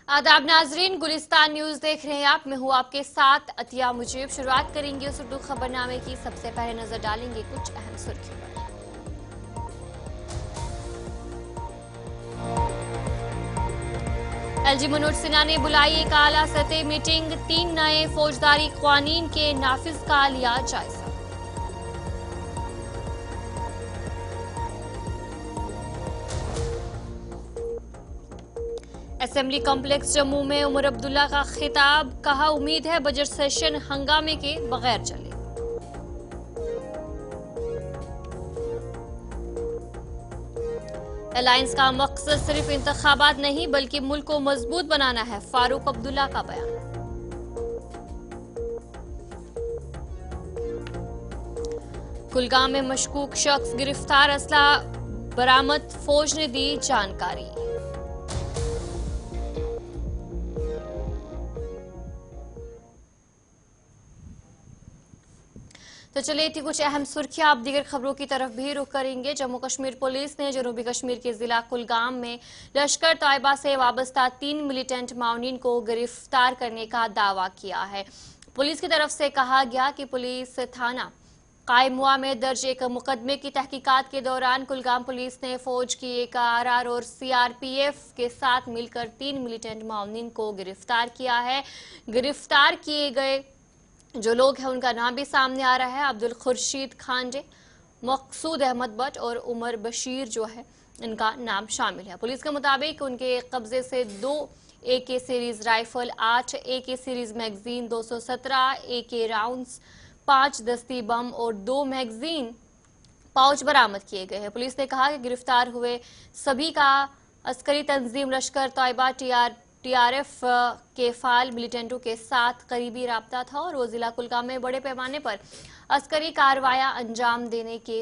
आदाब नाजरीन, गुलिस्तान न्यूज देख रहे हैं आप। मैं हूं आपके साथ अतिया मुजीब। शुरुआत करेंगे उस उर्दू खबरनामे की। सबसे पहले नजर डालेंगे कुछ अहम सुर्खियों पर। एलजी मनोज सिन्हा ने बुलाई एक आला सतह मीटिंग। 3 नए फौजदारी कानून के नाफिज का लिया जायजा। असेंबली कॉम्प्लेक्स जम्मू में उमर अब्दुल्ला का खिताब। कहा, उम्मीद है बजट सेशन हंगामे के बगैर चले। अलायंस का मकसद सिर्फ इंतखाबात नहीं बल्कि मुल्क को मजबूत बनाना है, फारूक अब्दुल्ला का बयान। कुलगाम में मशकूक शख्स गिरफ्तार, असला बरामद, फौज ने दी जानकारी। तो चलिए थी कुछ अहम सुर्खियां। आप दीगर खबरों की तरफ भी रुख करेंगे। जम्मू कश्मीर पुलिस ने जनूबी कश्मीर के जिला कुलगाम में लश्कर तैयबा से वाबस्ता 3 मिलिटेंट माउनिन को गिरफ्तार करने का दावा किया है। पुलिस की तरफ से कहा गया कि पुलिस थाना कायमुआ में दर्ज एक मुकदमे की तहकीकात के दौरान कुलगाम पुलिस ने फौज की एक आरआर और सीआरपीएफ के साथ मिलकर 3 मिलिटेंट माउनिन को गिरफ्तार किया है। गिरफ्तार किए गए जो लोग हैं उनका नाम भी सामने आ रहा है। अब्दुल खुर्शीद खांडे, मकसूद अहमद बट और उमर बशीर जो है इनका नाम शामिल है। पुलिस के मुताबिक उनके कब्जे से 2 AK series rifle, 8 AK series magazine, 217 AK rounds, 5 दस्ती बम और 2 मैगजीन पाउच बरामद किए गए हैं। पुलिस ने कहा कि गिरफ्तार हुए सभी का अस्करी तंजीम लश्कर तैयबा TRF के फाल मिलिटेंटों के साथ करीबी राब्ता था और वो जिला कुलगाम में बड़े पैमाने पर अस्करी कार्रवाइयां अंजाम देने के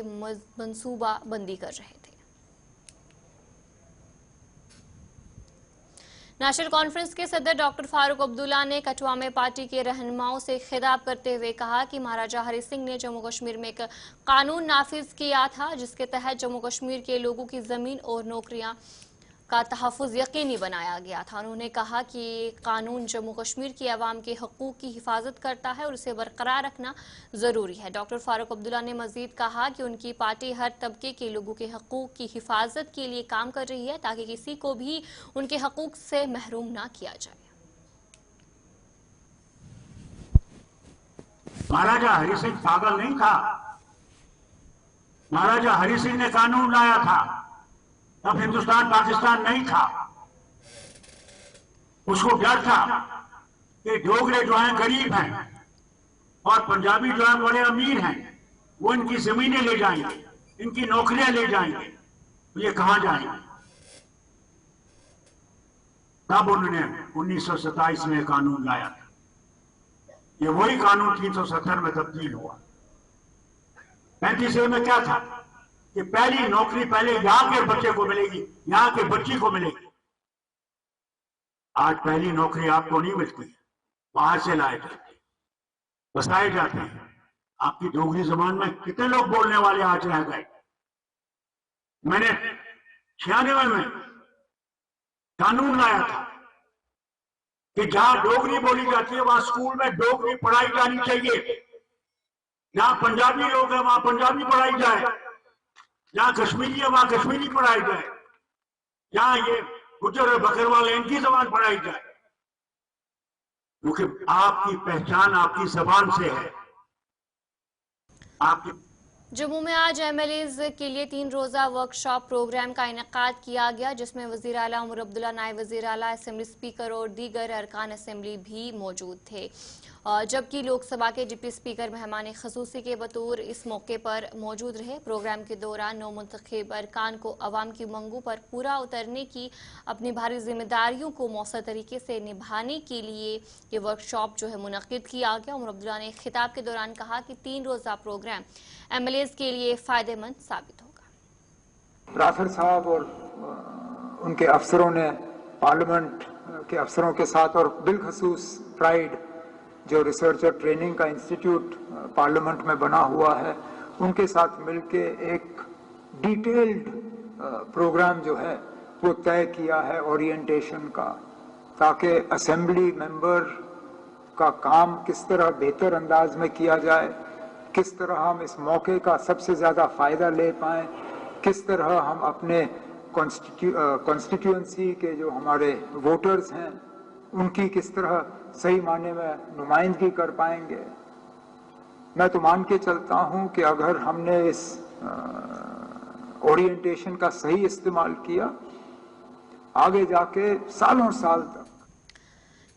मंसूबा बंदी कर रहे थे। नेशनल कॉन्फ्रेंस के सदर डॉक्टर फारूक अब्दुल्ला ने कठुआ में पार्टी के रहनुमाओं से खिताब करते हुए कहा कि महाराजा हरि सिंह ने जम्मू कश्मीर में एक कानून नाफिज किया था जिसके तहत जम्मू कश्मीर के लोगों की जमीन और नौकरियां का तहफ़्फ़ुज़ यकीनी बनाया गया था। उन्होंने कहा कि कानून जम्मू कश्मीर की आवाम के हकूक़ की हिफाजत करता है और उसे बरकरार रखना ज़रूरी है। डॉक्टर फारूक अब्दुल्ला ने मज़ीद कहा कि उनकी पार्टी हर तबके के लोगों के हकूक़ की हिफाजत के लिए काम कर रही है ताकि किसी को भी उनके हकूक़ से महरूम ना किया जाए। महाराजा हरि सिंह पागल नहीं था। महाराजा हरि सिंह ने कानून लाया था, तब हिंदुस्तान पाकिस्तान नहीं था। उसको डर था कि डोगरे जो हैं गरीब हैं और पंजाबी जो हैं बड़े अमीर हैं, वो इनकी जमीनें ले जाएंगे, इनकी नौकरियां ले जाएंगे, तो ये कहां जाएंगे। तब उन्होंने 1927 में कानून लाया था। ये वही कानून 370 में तब्दील हुआ। 35 में क्या था कि पहली नौकरी पहले यहां के बच्चे को मिलेगी, यहां के बच्ची को मिलेगी। आज पहली नौकरी आपको नहीं मिलती, बाहर से लाए जाते, बसाए जाते हैं। आपकी डोगरी जबान में कितने लोग बोलने वाले आज रह गए। मैंने 96 में कानून लाया था कि जहां डोगरी बोली जाती है वहां स्कूल में डोगरी पढ़ाई जानी चाहिए। जहां पंजाबी लोग हैं वहां पंजाबी पढ़ाई जाए, जहां कश्मीरी है वहां कश्मीरी पढ़ाई जाए, जहां ये गुज्जर और बकरवाल इनकी जबान पढ़ाई जाए, क्योंकि आपकी पहचान आपकी जबान से है। आपकी जम्मू में आज MLAs के लिए 3 रोजा वर्कशॉप प्रोग्राम का इनेकाद किया गया जिसमें वजीर आला उमर अब्दुल्ला, नायब वजीर आला, असेंबली स्पीकर और दीगर अरकान असेंबली भी मौजूद थे। जबकि लोकसभा के डिप्टी स्पीकर मेहमान खसूसी के बतौर इस मौके पर मौजूद रहे। प्रोग्राम के दौरान नौ मुंतखब अरकान को अवाम की मंगों पर पूरा उतरने की अपनी भारी जिम्मेदारियों को मौसर तरीके से निभाने के लिए ये वर्कशॉप जो है मुनक्किद किया गया। उमर अब्दुल्ला ने खिताब के दौरान कहा कि 3 रोजा प्रोग्राम MLAs के लिए फायदेमंद साबित होगा। राफर साहब और उनके अफसरों ने पार्लियामेंट के अफसरों के साथ और बिलखसूस प्राइड जो रिसर्च और ट्रेनिंग का इंस्टीट्यूट पार्लियामेंट में बना हुआ है उनके साथ मिलके एक डिटेल्ड प्रोग्राम जो है वो तय किया है ओरिएंटेशन का। ताकि असेंबली मेंबर का काम किस तरह बेहतर अंदाज में किया जाए, किस तरह हम इस मौके का सबसे ज़्यादा फ़ायदा ले पाएँ, किस तरह हम अपने कॉन्स्टिट्यूएंसी के जो हमारे वोटर्स हैं उनकी किस तरह सही मायने में नुमाइंदगी कर पाएंगे। मैं तो मान के चलता हूं कि अगर हमने इस ओरिएंटेशन का सही इस्तेमाल किया, आगे जाके सालों साल तक।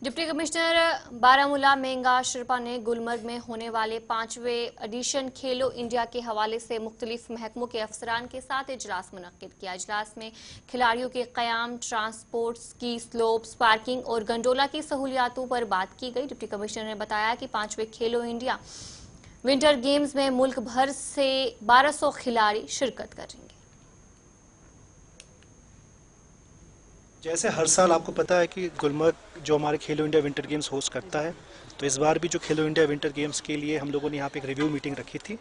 डिप्टी कमिश्नर बारामूला मेंगा शिरपा ने गुलमर्ग में होने वाले 5वें एडिशन खेलो इंडिया के हवाले से मुख्तलिफ महकमों के अफसरान के साथ इजलास मुनक्किद किया। इजलास में खिलाड़ियों के क़याम, ट्रांसपोर्ट, स्की स्लोप्स, पार्किंग और गंडोला की सहूलियातों पर बात की गई। डिप्टी कमिश्नर ने बताया कि 5वें खेलो इंडिया विंटर गेम्स में मुल्क भर से 1200 खिलाड़ी शिरकत करेंगे। जैसे हर साल आपको पता है कि गुलमर्ग जो हमारे खेलो इंडिया विंटर गेम्स होस्ट करता है, तो इस बार भी जो खेलो इंडिया विंटर गेम्स के लिए हम लोगों ने यहाँ पे एक रिव्यू मीटिंग रखी थी,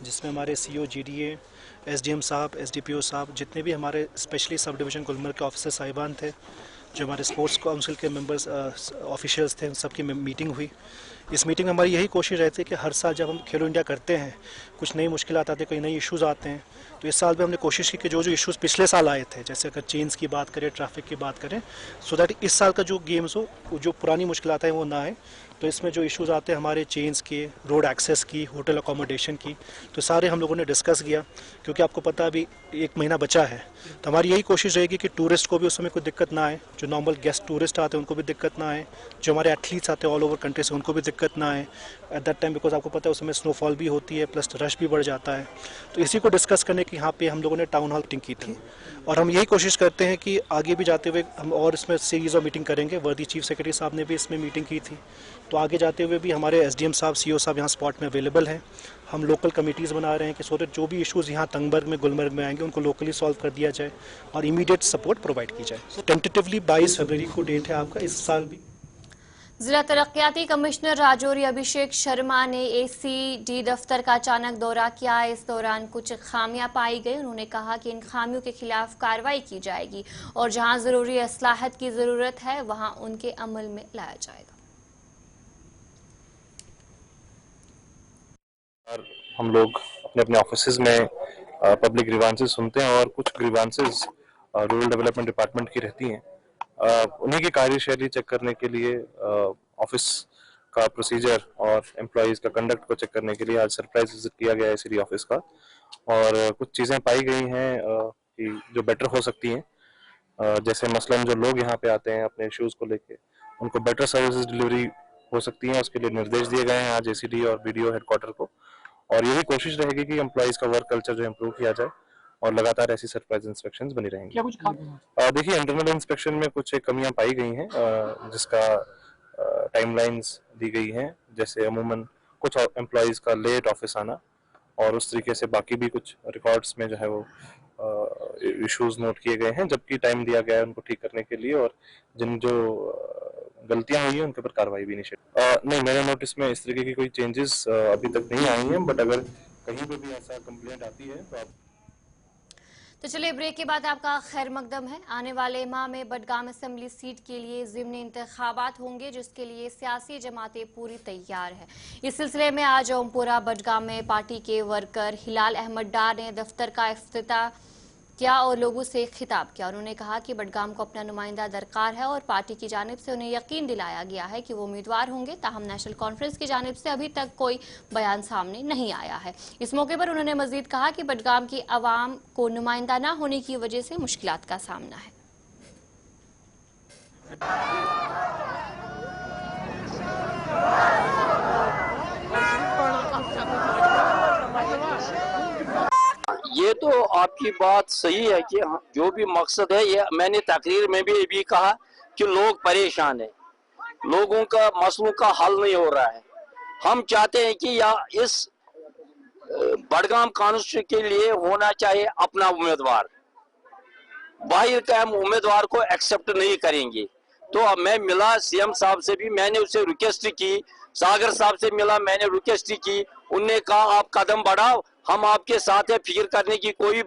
जिसमें हमारे सीईओ, जीडीए, एसडीएम साहब, एसडीपीओ साहब, जितने भी हमारे स्पेशली सब डिवीज़न गुलमर्ग के ऑफिसर साहिबान थे, जो हमारे स्पोर्ट्स काउंसिल के मेंबर्स ऑफिशियल्स थे, उन सबकी मीटिंग हुई। इस मीटिंग में हमारी यही कोशिश रहती है कि हर साल जब हम खेलो इंडिया करते हैं, कुछ नई मुश्किलात आती है, कोई नई इश्यूज़ आते हैं, तो इस साल भी हमने कोशिश की कि जो इश्यूज़ पिछले साल आए थे, जैसे अगर चेन्स की बात करें, ट्रैफिक की बात करें, सो दैट इस साल का जो गेम्स हो, जो पुरानी मुश्किलात हैं वो ना आए। तो इसमें जो इश्यूज़ आते हैं हमारे चेन्स के, रोड एक्सेस की, होटल अकोमोडेशन की, तो सारे हम लोगों ने डिस्कस किया, क्योंकि आपको पता अभी 1 महीना बचा है। तो हमारी यही कोशिश रहेगी कि टूरिस्ट को भी उस समय कोई दिक्कत ना आए, जो नॉर्मल गेस्ट टूरिस्ट आते हैं उनको भी दिक्कत ना आए, जो हमारे एथलीट्स आते हैं ऑल ओवर कंट्री से उनको भी दिक्कत ना आए एट दैट टाइम, बिकॉज आपको पता है उस समय स्नोफॉल भी होती है, प्लस रश भी बढ़ जाता है। तो इसी को डिस्कस करने के यहाँ पे हम लोगों ने टाउन हॉल मीटिंग की थी, और हम यही कोशिश करते हैं कि आगे भी जाते हुए हम और इसमें सीरीज़ ऑफ मीटिंग करेंगे। वर्दी चीफ सेक्रेटरी साहब ने भी इसमें मीटिंग की थी, तो आगे जाते हुए भी हमारे एसडीएम साहब, सीईओ साहब यहाँ स्पॉट में अवेलेबल हैं। हम लोकल कमिटीज़ बना रहे हैं कि सो दैट जो भी इश्यूज़ यहाँ तंगबर्ग में, गुलमर्ग में आएंगे उनको लोकली सॉल्व कर दिया जाए और इमीडिएट सपोर्ट प्रोवाइड की जाए। टेंटेटिवली 22 फरवरी को डेट है आपका इस साल भी। जिला तरक्याती कमिश्नर राजौरी अभिषेक शर्मा ने एसीडी दफ्तर का अचानक दौरा किया। इस दौरान कुछ खामियां पाई गई। उन्होंने कहा कि इन खामियों के खिलाफ कार्रवाई की जाएगी और जहां जरूरी असलाहत की जरूरत है वहां उनके अमल में लाया जाएगा। हम लोग अपने अपने ऑफिसेज में पब्लिक ग्रीवांसेस सुनते हैं, और कुछ ग्रीवांसेस रूरल डेवलपमेंट डिपार्टमेंट की रहती हैं। उन्हीं की कार्यशैली चेक करने के लिए ऑफिस का प्रोसीजर और एम्प्लॉयज़ का कंडक्ट को चेक करने के लिए आज सरप्राइज विजिट किया गया है सिटी ऑफिस का, और कुछ चीज़ें पाई गई हैं कि जो बेटर हो सकती हैं। जैसे मसलन जो लोग यहाँ पे आते हैं अपने इश्यूज़ को लेके, उनको बेटर सर्विसेज डिलीवरी हो सकती है, उसके लिए निर्देश दिए गए हैं आज एसीडी और बीडीओ हेडक्वार्टर को, और यही कोशिश रहेगी कि एम्प्लॉयज़ का वर्क कल्चर जो इम्प्रूव किया जाए, और लगातार ऐसी सरप्राइज इंस्पेक्शंस बनी रहेंगी। क्या कुछ देखिए, इंटरनल इंस्पेक्शन में कुछ कमियां पाई गई हैं, जिसका टाइमलाइंस दी गई हैं, जैसे अमूमन कुछ एम्प्लॉयज़ का लेट ऑफिस आना, और उस तरीके से बाकी भी कुछ रिकॉर्ड्स में जो है वो इश्यूज नोट किए गए हैं, जबकि टाइम दिया गया है उनको ठीक करने के लिए, और जिन जो गलतियां हुई हैं उनके ऊपर कार्रवाई भी नहीं, मेरे नोटिस में इस तरीके की कोई चेंजेस अभी तक नहीं आई हैं, बट अगर कहीं पे भी ऐसा कंप्लेंट आती है तो आप। तो चलिए ब्रेक के बाद आपका खैर मकदम है। आने वाले माह में बडगाम असेंबली सीट के लिए ज़िमनी इंतखाबात होंगे, जिसके लिए सियासी जमातें पूरी तैयार है। इस सिलसिले में आज ओमपुरा बडगाम में पार्टी के वर्कर हिलाल अहमद डार ने दफ्तर का इफ्तिताह किया और लोगों से खिताब किया। उन्होंने कहा कि बडगाम को अपना नुमाइंदा दरकार है और पार्टी की जानिब से उन्हें यकीन दिलाया गया है कि वो उम्मीदवार होंगे। ताहम नेशनल कॉन्फ्रेंस की जानिब से अभी तक कोई बयान सामने नहीं आया है। इस मौके पर उन्होंने मजीद कहा कि बडगाम की आवाम को नुमाइंदा न होने की वजह से मुश्किलात का सामना है। ये तो आपकी बात सही है कि जो भी मकसद है, ये मैंने तकरीर में भी कहा कि लोग परेशान हैं, लोगों का मसलों का हल नहीं हो रहा है। हम चाहते हैं कि या इस बडगाम कॉन्स्टिट्यूंसी के लिए होना चाहिए अपना उम्मीदवार, बाहर का हम उम्मीदवार को एक्सेप्ट नहीं करेंगे। तो अब मैं मिला सीएम साहब से भी, मैंने उससे रिक्वेस्ट की, सागर साहब से मिला, मैंने रिक्वेस्ट की, उनने कहा आप कदम बढ़ाओ, हम आपके साथ है, फिक्र करने की कोई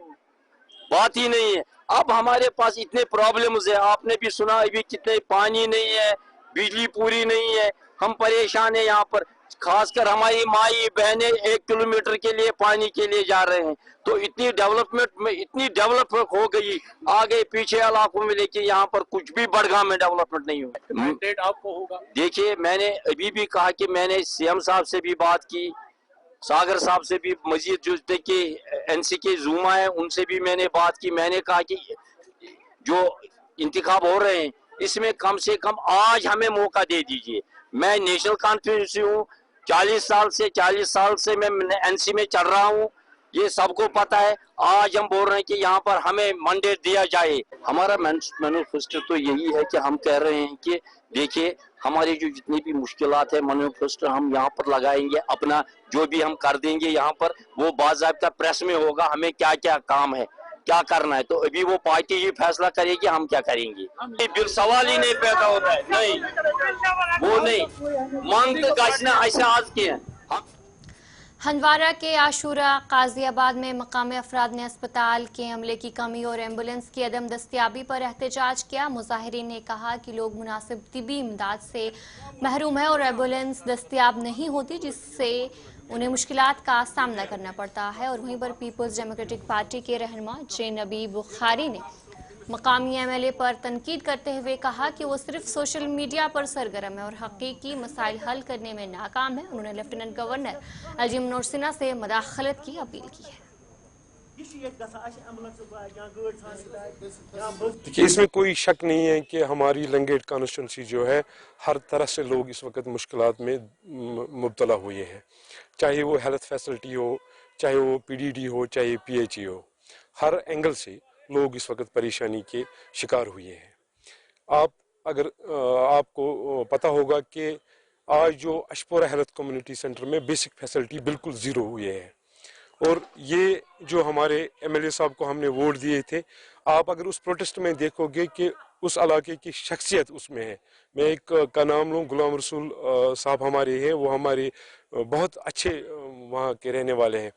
बात ही नहीं है। अब हमारे पास इतने प्रॉब्लम्स है, आपने भी सुना अभी कितने पानी नहीं है, बिजली पूरी नहीं है, हम परेशान है यहाँ पर। खासकर हमारी माई बहनें 1 किलोमीटर के लिए पानी के लिए जा रहे हैं। तो इतनी डेवलपमेंट हो गई आगे पीछे इलाकों में, लेकिन यहाँ पर कुछ भी बड़गांव में डेवलपमेंट नहीं हुआ। मैंडेट आपको होगा। देखिए, मैंने अभी भी कहा कि मैंने सीएम साहब से भी बात की, सागर साहब से भी, मजीद जो देखिए एनसी के जूमा है उनसे भी मैंने बात की। मैंने कहा कि जो इंतखाब हो रहे हैं इसमें कम से कम आज हमें मौका दे दीजिए। मैं नेशनल कॉन्फ्रेंस हूँ, 40 साल से मैं एनसी में चल रहा हूँ, ये सबको पता है। आज हम बोल रहे हैं कि यहाँ पर हमें मैंडेट दिया जाए। हमारा मैनिफेस्टो तो यही है कि हम कह रहे हैं कि देखिए हमारी जो जितनी भी मुश्किलात है, मैनिफेस्टो हम यहाँ पर लगाएंगे, अपना जो भी हम कर देंगे यहाँ पर वो बाज़ाब्ता प्रेस में होगा, हमें क्या क्या काम है, क्या करना है। तो अभी वो पार्टी ही फैसला करेगी हम क्या करेंगे। फिर सवाल ही नहीं पैदा होता है, नहीं वो नहीं मांगते गशना ऐसे आज किए। हंदवारा के आशूरा काजियाबाद में मकामी अफराद ने अस्पताल के अमले की कमी और एम्बुलेंस की अदम दस्तियाबी पर एहतजाज किया। मुजाहिरीन ने कहा कि लोग मुनासिब तिबी इमदाद से महरूम है और एम्बुलेंस दस्तियाब नहीं होती, जिससे उन्हें मुश्किलात का सामना करना पड़ता है। और वहीं पर पीपल्स डेमोक्रेटिक पार्टी के रहनुमा जे नबी बुखारी ने मकामी एमएलए पर तनकीद करते हुए कहा कि वो सिर्फ सोशल मीडिया पर सरगर्म है और हकीकी मसाइल हल करने में नाकाम है। उन्होंने लेफ्टिनेंट गवर्नर अजीम नोरसिना से मदाखलत की अपील की है। देखिए, इसमें कोई शक नहीं है कि हमारी लंगेट कॉन्स्टिट्यूंसी जो है हर तरह से लोग इस वक्त मुश्किलात में मुब्तला हुए हैं, चाहे वो हेल्थ फैसिलिटी हो, चाहे वो पीडीडी हो, चाहे पीएचई हो, हर एंगल से लोग इस वक्त परेशानी के शिकार हुए हैं। आपको पता होगा कि आज जो अशपोरा हेल्थ कम्युनिटी सेंटर में बेसिक फैसिलिटी बिल्कुल ज़ीरो हुई है, और ये जो हमारे एमएलए साहब को हमने वोट दिए थे, आप अगर उस प्रोटेस्ट में देखोगे कि उस इलाके की शख्सियत उसमें है। मैं एक का नाम लूँ, गुलाम रसूल साहब हमारे हैं, वो हमारे बहुत अच्छे वहाँ के रहने वाले हैं।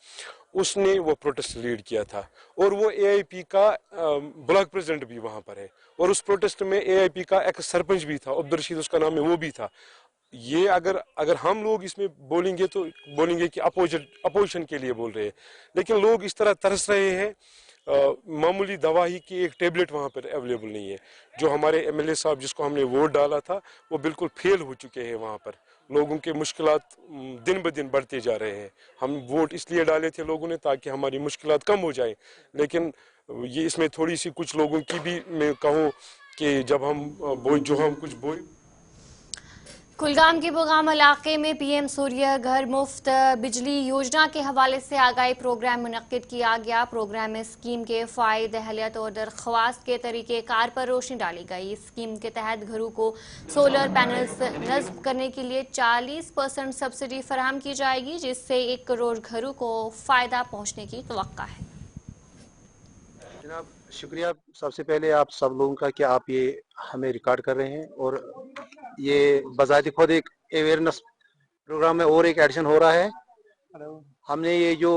उसने वो प्रोटेस्ट लीड किया था और वो एआईपी का ब्लॉक प्रेसिडेंट भी वहाँ पर है, और उस प्रोटेस्ट में एआईपी का एक सरपंच भी था, अब्दुल रशीद उसका नाम है, वो भी था। ये अगर हम लोग इसमें बोलेंगे तो बोलेंगे कि अपोजिशन के लिए बोल रहे हैं, लेकिन लोग इस तरह तरस रहे हैं। मामूली दवाई की एक टेबलेट वहाँ पर अवेलेबल नहीं है। जो हमारे एमएलए साहब जिसको हमने वोट डाला था वो बिल्कुल फेल हो चुके हैं। वहाँ पर लोगों के मुश्किलात दिन ब दिन बढ़ते जा रहे हैं। हम वोट इसलिए डाले थे लोगों ने ताकि हमारी मुश्किलात कम हो जाए, लेकिन ये इसमें थोड़ी सी कुछ लोगों की भी मैं कहूँ कि जब हम कुछ बोए। कुलगाम के बोगाम इलाके में पीएम सूर्य घर मुफ्त बिजली योजना के हवाले से आगाही प्रोग्राम मुनक्किद किया गया। प्रोग्राम में स्कीम के फ़ायदे, अहलियत और दरख्वास्त के तरीक़ेकार पर रोशनी डाली गई। इस स्कीम के तहत घरों को सोलर पैनल्स नस्ब करने के लिए 40% सब्सिडी फराहम की जाएगी, जिससे 1 करोड़ घरों को फ़ायदा पहुँचने की तवक्का है। जनाब शुक्रिया सबसे पहले आप सब लोगों का कि आप ये हमें रिकॉर्ड कर रहे हैं, और ये बज़ात खुद एक अवेयरनेस प्रोग्राम में और एक एडिशन हो रहा है। हमने ये जो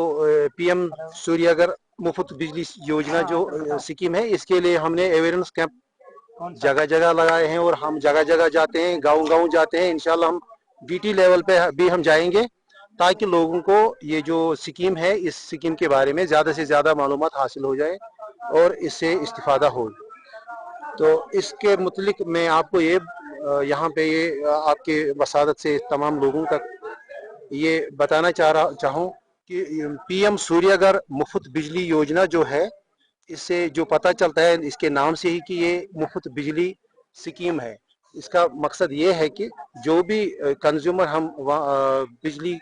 पीएम सूर्यघर मुफ्त बिजली योजना जो स्कीम है, इसके लिए हमने अवेयरनेस कैंप जगह जगह लगाए हैं, और हम जगह जगह जाते हैं, गांव जाते हैं। इंशाल्लाह हम बीटी लेवल पे भी हम जाएंगे ताकि लोगों को ये जो स्कीम है, इस स्कीम के बारे में ज़्यादा से ज़्यादा मालूमात हासिल हो जाए और इससे इस्तिफादा हो। तो इसके मुतलिक मैं आपको ये यहाँ पे ये आपके वसादत से तमाम लोगों तक ये बताना चाहूँ कि पीएम सूर्यघर मुफ्त बिजली योजना जो है, इससे जो पता चलता है इसके नाम से ही कि ये मुफ्त बिजली स्कीम है। इसका मकसद ये है कि जो भी कंज्यूमर हम बिजली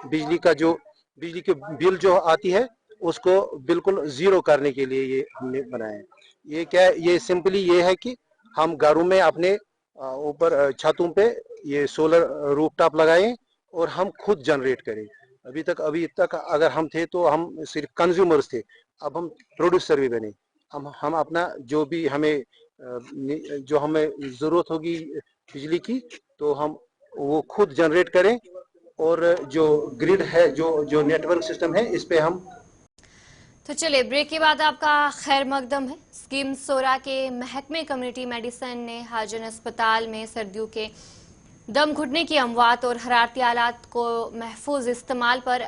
की बिल जो आती है उसको बिल्कुल ज़ीरो करने के लिए ये हमने बनाया है। ये क्या है, ये सिंपली ये है कि हम घरों में अपने ऊपर छतों पे ये सोलर रूफटॉप लगाएं और हम खुद जनरेट करें। अभी तक अगर हम थे तो हम सिर्फ कंज्यूमर्स थे, अब हम प्रोड्यूसर भी बने। हम अपना जो भी हमें ज़रूरत होगी बिजली की, तो हम वो खुद जनरेट करें, और जो ग्रिड है, जो नेटवर्क सिस्टम है, इस पे हम। تو چلے بریک کے بعد آپ کا خیر مقدم ہے. اسکیم سورا کے محکمے کمیونٹی میڈیسن نے حاجن اسپتال میں سردیوں کے دم گھٹنے کی اموات اور حرارتی آلات کو محفوظ استعمال پر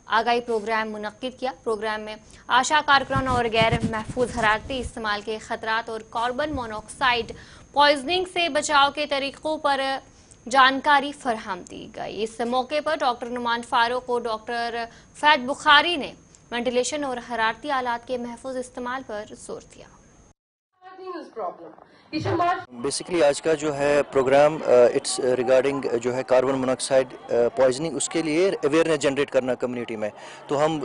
آگاہی پروگرام منعقد کیا. پروگرام میں آشا کارکنوں اور غیر محفوظ حرارتی استعمال کے خطرات اور کاربن مونوکسائیڈ پوائزننگ سے بچاؤ کے طریقوں پر جانکاری فراہم دی گئی. اس موقع پر ڈاکٹر نعمان فاروق اور ڈاکٹر فید بخاری نے وینٹیلیشن اور حرارتی آلات کے محفوظ استعمال پر زور دیا. بیسیکلی آج کا جو ہے پروگرام اٹس ریگارڈنگ جو ہے کاربن مونوکسائڈ پوائزننگ، اس کے لیے اویئرنیس جنریٹ کرنا کمیونٹی میں. تو ہم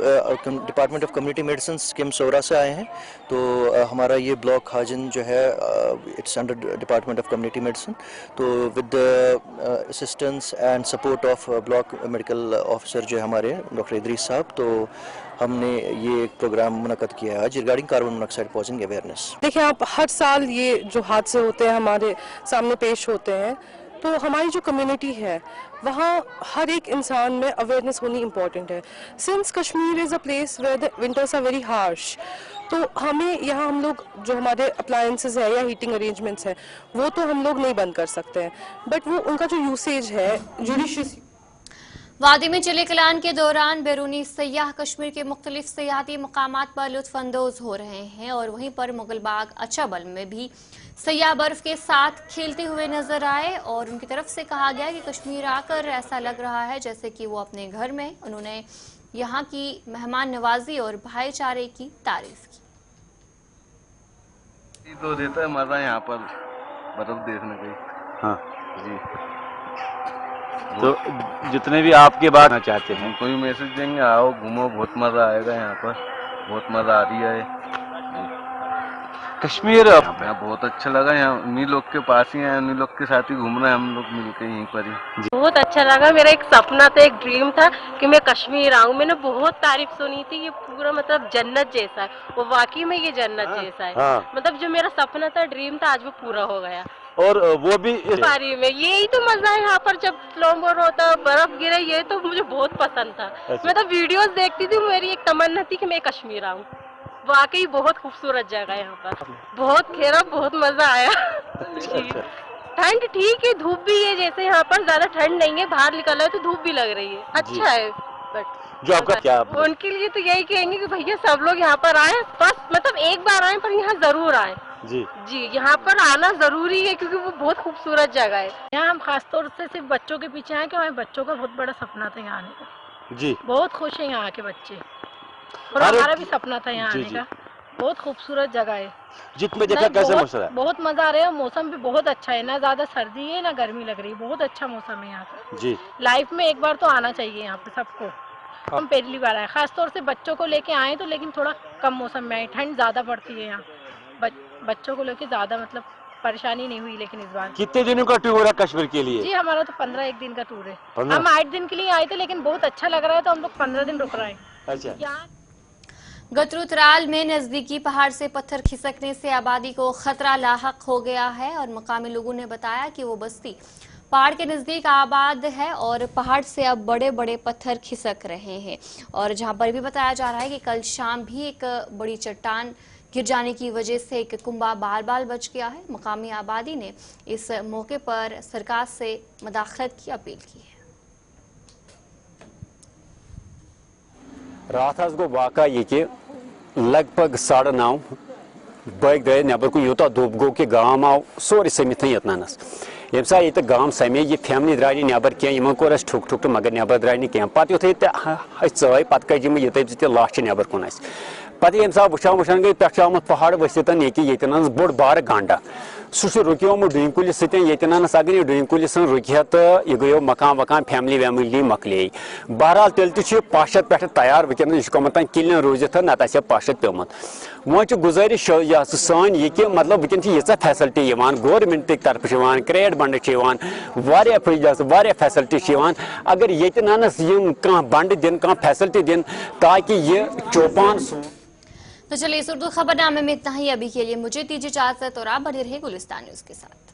department of community medicine scheme سورا سے آئے ہیں. تو ہمارا یہ بلاک حاجن جو ہے it's under department of community medicine. تو with assistance and support of block medical officer جو ہے ہمارے ڈاکٹر ادریس صاحب، تو ہم نے یہ ایک پروگرام منعقد کیا ہے آج regarding carbon monoxide poisoning awareness. دیکھیں آپ، ہر سال یہ جو حادثے ہوتے ہیں ہمارے سامنے پیش ہوتے ہیں، تو ہماری جو کمیونٹی ہے وہاں ہر ایک انسان میں اویئرنیس ہونی امپورٹنٹ ہے. Since Kashmir is a place where the winters are very harsh, تو ہمیں یہاں ہم لوگ جو ہمارے اپلائنسز ہیں یا ہیٹنگ ارینجمنٹس ہیں وہ تو ہم لوگ نہیں بند کر سکتے ہیں، بٹ وہ ان کا جو یوسیج ہے جوڈیشیس. وادی میں چلے کلان کے دوران بیرونی سیاح کشمیر کے مختلف سیاحتی مقامات پر لطف اندوز ہو رہے ہیں، اور وہیں پر مغل باغ اچھابل میں بھی سیاح برف کے ساتھ کھیلتے ہوئے نظر آئے، اور ان کی طرف سے کہا گیا کہ کشمیر آ کر ایسا لگ رہا ہے جیسے کہ وہ اپنے گھر میں. انہوں نے یہاں کی مہمان نوازی اور بھائی چارے کی تعریف کی. تو دیتا ہے مزہ یہاں پر برف دیکھنے کا. ہاں جی، تو جتنے بھی آپ کے بات چاہتے ہیں کوئی میسج دیں گے، آؤ گھومو، بہت مزہ آئے گا یہاں پر، بہت مزہ آ رہی ہے. کشمیر بہت اچھا لگا، یہاں انہی لوگ کے پاس ہی ہیں، انہی لوگ کے ساتھ ہی گھوم رہے ہیں ہم لوگ مل کے یہیں پر ہی. بہت اچھا لگا. میرا ایک سپنا تھا، ایک ڈریم تھا کہ میں کشمیر آؤں. میں نے بہت تعریف سنی تھی، یہ پورا مطلب جنت جیسا ہے، وہ واقعی میں یہ جنت جیسا ہے. مطلب جو میرا سپنا تھا، ڈریم تھا، آج وہ پورا ہو گیا. اور وہ بھی پاری میں یہی تو مزہ ہے یہاں پر، جب سنوبورڈ ہوتا ہے، برف گرے، یہ تو مجھے بہت پسند تھا. میں تو ویڈیوز دیکھتی تھی، میری ایک تمنا تھی کہ میں کشمیر آؤں. واقعی بہت خوبصورت جگہ ہے یہاں پر، بہت کھیلا، بہت مزہ آیا. ٹھنڈ ٹھیک ہے، دھوپ بھی ہے، جیسے یہاں پر زیادہ ٹھنڈ نہیں ہے، باہر نکل ہے تو دھوپ بھی لگ رہی ہے، اچھا ہے. بٹ جو آپ کا کیا ان کے لیے تو یہی کہیں گے کہ بھیا سب لوگ یہاں پر آئیں، بس مطلب ایک بار آئیں پر یہاں ضرور آئیں. جی یہاں پر آنا ضروری ہے کیونکہ وہ بہت خوبصورت جگہ ہے. یہاں ہم خاص طور سے صرف بچوں کے پیچھے آئے کہ ہمارے بچوں کا بہت بڑا سپنا تھا یہاں آنے کا. جی بہت خوش ہیں یہاں کے بچے، اور ہمارا بھی سپنا تھا یہاں آنے کا. بہت خوبصورت جگہ ہے. جتنے دیکھا کیسے موسم ہے؟ بہت مزہ آ رہا ہے. موسم بھی بہت اچھا ہے، نہ زیادہ سردی ہے نہ گرمی لگ رہی ہے، بہت اچھا موسم ہے یہاں کا. جی لائف میں ایک بار تو آنا چاہیے یہاں پہ سب کو. ہم پہلی بار آئے، خاص طور سے بچوں کو لے کے آئے تو، لیکن تھوڑا کم موسم میں آئے. ٹھنڈ زیادہ پڑتی ہے یہاں، بچوں کو لے کے زیادہ مطلب پریشانی نہیں ہوئی. لیکن اس بار کتنے دنوں کا ٹور ہے کشمیر کے لیے؟ جی ہمارا تو 15 دن کا ٹور ہے. ہم 8 دن کے لیے آئے تھے لیکن بہت اچھا لگ رہا ہے تو ہم لوگ 15 دن رک رہے ہیں. اچھا. گترو ترال میں نزدیکی پہاڑ سے پتھر کھسکنے سے آبادی کو خطرہ لاحق ہو گیا ہے، اور مقامی لوگوں نے بتایا کہ وہ بستی پہاڑ کے نزدیک آباد ہے اور پہاڑ سے اب بڑے بڑے پتھر کھسک رہے ہیں. اور جہاں پر بھی بتایا جا رہا ہے کہ کل شام بھی ایک بڑی چٹان گر جانے کی وجہ سے ایک کنبہ بال بال بچ گیا ہے. مقامی آبادی نے اس موقع پر سرکار سے مداخلت کی اپیل کی ہے. رات گو واقع یہ لگ بھگ 9:30 بٲگۍ درٛاے نٮ۪بر کُن یوٗتاہ دُب گوٚو کہِ گام آو سورُے سٔمِتھ یوٚتنَس. ییٚمہِ ساتہٕ ییٚتہِ گام سَمے یہِ فیملی درٛاے نہٕ نٮ۪بر کینٛہہ، یِمن کوٚر اَسہِ ٹھُک ٹھُک تہٕ مگر نٮ۪بر درٛاے نہٕ کینٛہہ. پَتہٕ یُتھُے أسۍ ژٲے پَتہٕ کٔجۍ یِم یوٚتٲنۍ تہِ لَچھ نٮ۪بر کُن اَسہِ. پَتہٕ ییٚمہِ ساتہٕ وٕچھان گٔے پٮ۪ٹھٕ چھُ آمُت پہاڑ ؤسِتھ ییٚتٮ۪ن بوٚڑ بارٕ گنٛڈ اکھ. سُہ چھُ رُکیومُت ڈوٗنۍ کُلِس سۭتۍ ییٚتٮ۪ن اگر یہِ ڈوٗنۍ کُلِس سۭتۍ رُکہِ ہا تہٕ یہِ گٔیو مکان وکان فیملی ویملی مۄکلیے. بہرحال تیٚلہِ تہِ چھُ یہِ پش اَتھ پٮ۪ٹھٕ تیار وٕنکٮ۪نس، یہِ چھُ گوٚمُت تام کِلین روٗزِتھ نتہٕ آسہِ ہا پش اَتھ پیوٚمُت. وۄنۍ چھِ گُزٲرِش یہِ سٲنۍ یہِ کہِ مطلب وٕنکٮ۪ن چھِ ییٖژاہ فیسلٹی یِوان گورمنٹٕکۍ طرفہٕ چھِ یِوان، کرٛیٹ بنٛڈٕ چھِ یِوان، واریاہ فیسلٹی چھِ یِوان. اگر ییٚتہِ ننس یِم کانٛہہ بنٛڈٕ دِن، کانٛہہ فیسلٹی دِن تاکہ یہ چوپان. تو چلیے اس اردو خبر نامے میں اتنا ہی. ابھی کے لیے مجھے دیجیے اجازت اور آپ بنے رہے گلستان نیوز کے ساتھ.